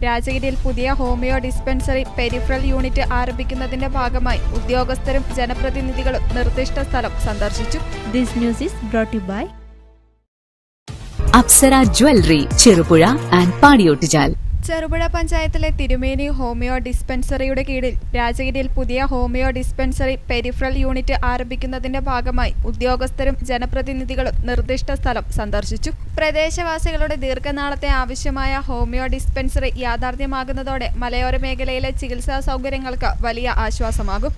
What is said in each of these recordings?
രാജഗിരിയിൽ പുതിയ homeo dispensary peripheral unit ആരംഭിക്കുന്നതിന്റെ ഭാഗമായി ഉദ്യോഗസ്ഥരും ജനപ്രതിനിധികളും നിർദ്ദിഷ്ട സ്ഥലം സന്ദർശിച്ചു. This news is brought to you by Apsara jewellery, Cherupuzha and Padiyottuchal. Cherupuzha പഞ്ചായത്തിലെ തിരുമേനി ഹോമിയോ ഡിസ്പെൻസറിയുടെ കീഴിൽ രാജഗിരിയിൽ പുതിയ ഹോമിയോ ഡിസ്പെൻസറി പെരിഫറൽ യൂണിറ്റ് ആരംഭിക്കുന്നതിന്റെ ഭാഗമായി ഉദ്യോഗസ്ഥരും ജനപ്രതിനിധികളും നിർദ്ദിഷ്ട സ്ഥലം സന്ദർശിച്ചു. പ്രദേശവാസികളുടെ ദീർഘനാളത്തെ ആവശ്യമായ ഹോമിയോ ഡിസ്പെൻസറി യാഥാർത്ഥ്യമാകുന്നതോടെ മലയോര മേഖലയിലെ ചികിത്സാ സൗകര്യങ്ങൾക്ക് വലിയ ആശ്വാസമാകും.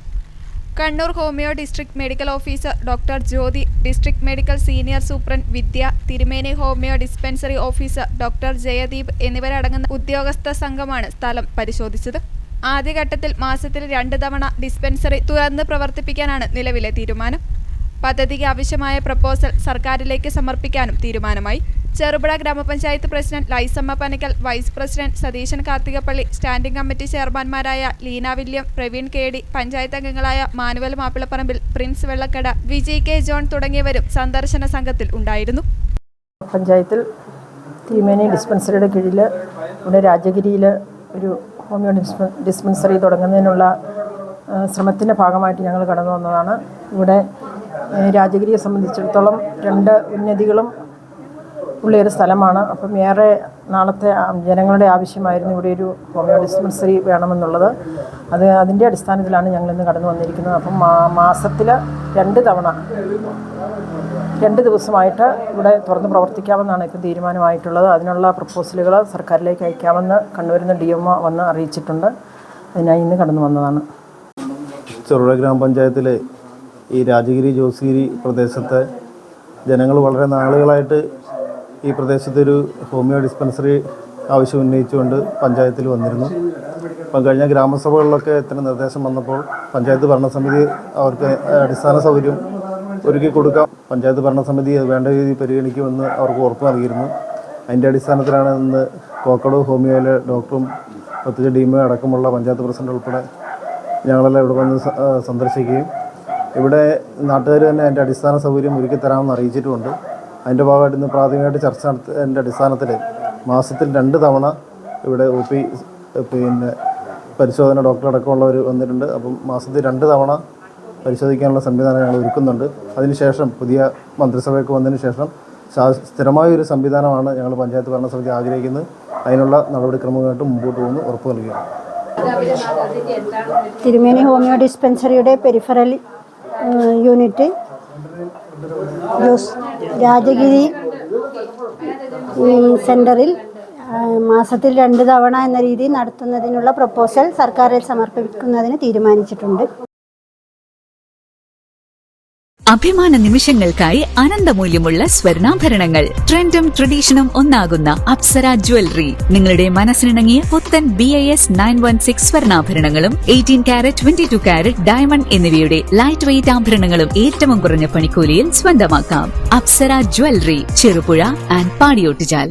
Kannur homeo district medical officer doctor Jyothi, district medical senior superintendent Vidya, Thirumeni homeo dispensary officer doctor Jayadeep എന്നിവരടങ്ങുന്ന ഉദ്യോഗസ്ഥ സംഘമാണ് സ്ഥലം പരിശോധിച്ചത്. ആദ്യഘട്ടത്തിൽ മാസത്തിൽ 2 തവണ ഡിസ്പെൻസറി തുറന്ന് പ്രവർത്തിപ്പിക്കാനാണ് നിലവിലെ തീരുമാനം. പദ്ധതിക്ക് ആവശ്യമായ പ്രപ്പോസൽ സർക്കാരിലേക്ക് സമർപ്പിക്കാനും തീരുമാനമായി. Cherupuzha grama panchayat president Lissamma Panickal, vice president Satheesan Karthikappally, standing committee ചെയർമാൻമാരായ ലീന വില്യം, പ്രവീൺ കെ.ഡി, പഞ്ചായത്ത് അംഗങ്ങളായ Manuel Mappilaparambil, Prince Vellakkada, Vijay K John തുടങ്ങിയവരും സന്ദർശന സംഘത്തിൽ ഉണ്ടായിരുന്നു. പഞ്ചായത്തിൽ തിരുമേനി ഡിസ്പെൻസറിയുടെ കീഴിൽ ഇവിടെ രാജഗിരിയിൽ ഒരു ഹോമിയോ ഡിസ്പെൻസറി തുടങ്ങുന്നതിനുള്ള ശ്രമത്തിൻ്റെ ഭാഗമായിട്ട് ഞങ്ങൾ കടന്നു വന്നതാണ്. ഇവിടെ രാജഗിരിയെ സംബന്ധിച്ചിടത്തോളം 2 ഉന്നതികളും ഉള്ളൊരു സ്ഥലമാണ്. അപ്പം ഏറെ നാളത്തെ ജനങ്ങളുടെ ആവശ്യമായിരുന്നു ഇവിടെ ഒരു ഹോമിയോ ഡിസ്പെൻസറി വേണമെന്നുള്ളത്. അതിൻ്റെ അടിസ്ഥാനത്തിലാണ് ഞങ്ങളിന്ന് കടന്നു വന്നിരിക്കുന്നത്. അപ്പം മാസത്തിൽ 2 തവണ 2 ദിവസമായിട്ട് ഇവിടെ തുറന്ന് പ്രവർത്തിക്കാമെന്നാണ് ഇപ്പം തീരുമാനമായിട്ടുള്ളത്. അതിനുള്ള പ്രപ്പോസലുകൾ സർക്കാരിലേക്ക് അയക്കാമെന്ന് കണ്ണൂരിൽ DMO വന്ന് അറിയിച്ചിട്ടുണ്ട്. അതിനായി ഇന്ന് കടന്നു വന്നതാണ്. ചെറുപുഴ ഗ്രാമപഞ്ചായത്തിലെ ഈ രാജഗിരി ജോസ്ഗിരി പ്രദേശത്തെ ജനങ്ങൾ വളരെ നാളുകളായിട്ട് ഈ പ്രദേശത്തൊരു ഹോമിയോ ഡിസ്പെൻസറി ആവശ്യം ഉന്നയിച്ചുകൊണ്ട് പഞ്ചായത്തിൽ വന്നിരുന്നു. അപ്പം കഴിഞ്ഞ ഗ്രാമസഭകളിലൊക്കെ ഇത്തരം നിർദ്ദേശം വന്നപ്പോൾ പഞ്ചായത്ത് ഭരണസമിതി അവർക്ക് അടിസ്ഥാന സൗകര്യം ഒരുക്കി കൊടുക്കാം, പഞ്ചായത്ത് ഭരണസമിതി വേണ്ട രീതിയിൽ പരിഗണിക്കുമെന്ന് അവർക്ക് ഉറപ്പ് നൽകിയിരുന്നു. അതിൻ്റെ അടിസ്ഥാനത്തിലാണ് ഇന്ന് കോക്കടവ് ഹോമിയോയിലെ ഡോക്ടറും പ്രത്യേക DMO അടക്കമുള്ള പഞ്ചായത്ത് പ്രസിഡന്റ് ഉൾപ്പെടെ ഞങ്ങളെല്ലാം ഇവിടെ വന്ന് സന്ദർശിക്കുകയും ഇവിടെ നാട്ടുകാർ തന്നെ അതിൻ്റെ അടിസ്ഥാന സൗകര്യം ഒരുക്കി തരാമെന്ന് അറിയിച്ചിട്ടുമുണ്ട്. അതിൻ്റെ ഭാഗമായിട്ട് ഇന്ന് പ്രാഥമികമായിട്ട് ചർച്ച നടത്തിയതിൻ്റെ അടിസ്ഥാനത്തിൽ മാസത്തിൽ 2 തവണ ഇവിടെ OP പരിശോധന ഡോക്ടർ അടക്കമുള്ളവർ വന്നിട്ടുണ്ട്. അപ്പം മാസത്തിൽ 2 തവണ പരിശോധിക്കാനുള്ള സംവിധാനം ഞങ്ങൾ ഒരുക്കുന്നുണ്ട്. അതിനുശേഷം പുതിയ മന്ത്രിസഭയൊക്കെ വന്നതിന് ശേഷം സ്ഥിരമായൊരു സംവിധാനമാണ് ഞങ്ങൾ പഞ്ചായത്ത് ഭരണസമിതി ആഗ്രഹിക്കുന്നത്. അതിനുള്ള നടപടിക്രമമായിട്ട് മുമ്പോട്ട് പോകുന്നു ഉറപ്പ് നൽകുകയാണ്. തിരുമേനി ഹോമിയോ ഡിസ്പെൻസറിയുടെ പെരിഫറൽ യൂണിറ്റ് രാജഗിരി സെൻറ്ററിൽ മാസത്തിൽ 2 തവണ എന്ന രീതിയിൽ നടത്തുന്നതിനുള്ള പ്രപ്പോസൽ സർക്കാരിൽ സമർപ്പിക്കുന്നതിന് തീരുമാനിച്ചിട്ടുണ്ട്. അഭിമാന നിമിഷങ്ങൾക്കായി അനന്തമൂല്യമുള്ള സ്വർണ്ണാഭരണങ്ങൾ, ട്രെൻഡും ട്രഡീഷനും ഒന്നാകുന്ന അപ്സര ജ്വല്ലറി. നിങ്ങളുടെ മനസ്സിനിണങ്ങിയ പുത്തൻ BIS 916 സ്വർണ്ണാഭരണങ്ങളും 18 കാരറ്റ് 22 കാരറ്റ് ഡയമണ്ട് എന്നിവയുടെ ലൈറ്റ് വെയ്റ്റ് ആഭരണങ്ങളും ഏറ്റവും കുറഞ്ഞ പണിക്കൂലിയിൽ സ്വന്തമാക്കാം. Apsara jewellery, Cherupuzha and Padiyottuchal.